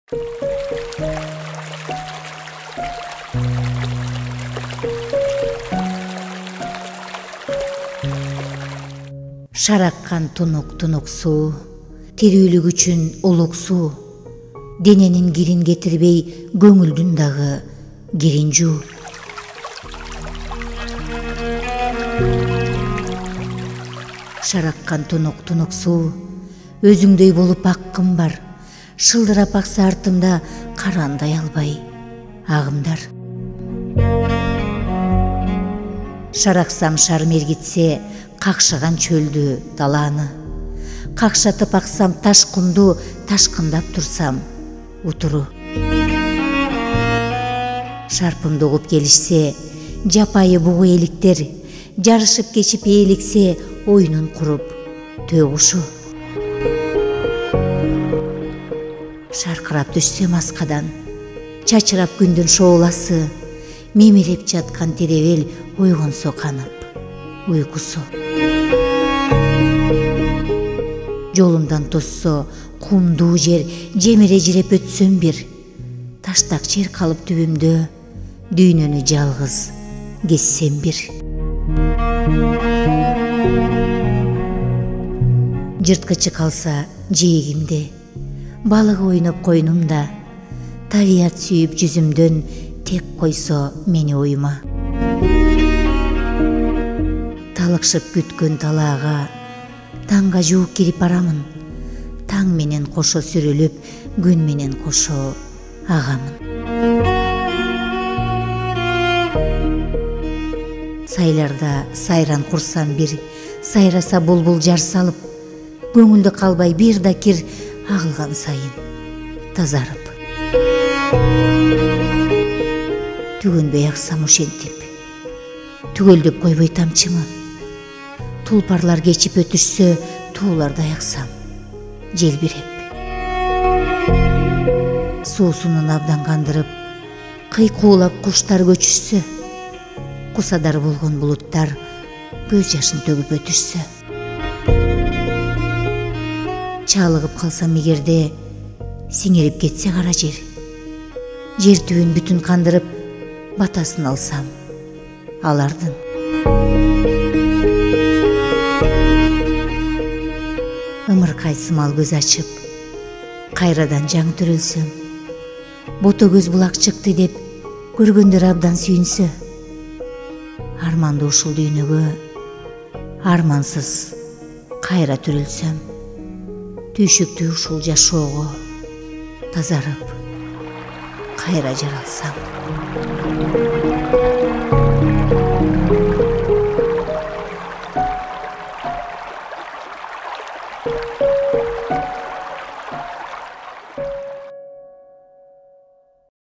Шараккан тунук суу, тирүүлүк үчүн улук суу, дененин кирин кетирбей көңүлдүн дагы кирин жуу. Шараккан тунук суу, өзүңдөй болуп аккым бар, шылдырап акса артымда карандай албай агымдар. Шараксам шар мергитсе, какшыган чөлдү даланы, какшатып аксам таш кумду, ташкындап турсам утуру. Шарпымды угуп келишсе, жапайы бугу эликтер, жарышып кечип ээликсе, оюнун куруп төө кушу. Шаркырап түшсөм аскадан, чачырап күндүн шооласы, мемиреп жаткан теребел ойгонсо канып уйкусу. Жолумдан тоссо кумдуу жер, жемире жиреп өтсөм бир, таштак жер калып түбүмдө, дүйнөнү жалгыз кезсем бир. Жырткычы калса жээгимде, балык ойноп койнумда, табият сүйүп жүзүмдөн тек койсо мени уйма. Талыкшып күткөн талаага, таңга жуук кирип барамын, таң менен кошо сүрүлүп, күн менен кошо агамын. Сайларда сайран курсам бир, сайраса булбул жар салып, көңүлдө калбай бир да кир, агылган сайын тазарып. Түгөнбөй аксам ошентип, түгөлдөп койбой тамчымы, тулпарлар кечип өтүшсө, туулардай аксам желбиреп. Суусунун абдан кандырып, кыйкуулап куштар көчүшсө, кусадар болгон булуттар көз жашын төгүп өтүшсө. Чалыгып калсам эгерде, сиңирип кетсе кара жер, жер түбүн бүтүн кандырып, батасын алсам алардын. Ымыркай сымал көз ачып, кайрадан жаңы төрөлсөм, бото көз булак чыкты деп көргөндөр абдан сүйүнсө, арманды ушул дүйнөгө армансыз кайра төрөлсөм, түйшүктүү ушул жашоого тазарып кайра жаралсам.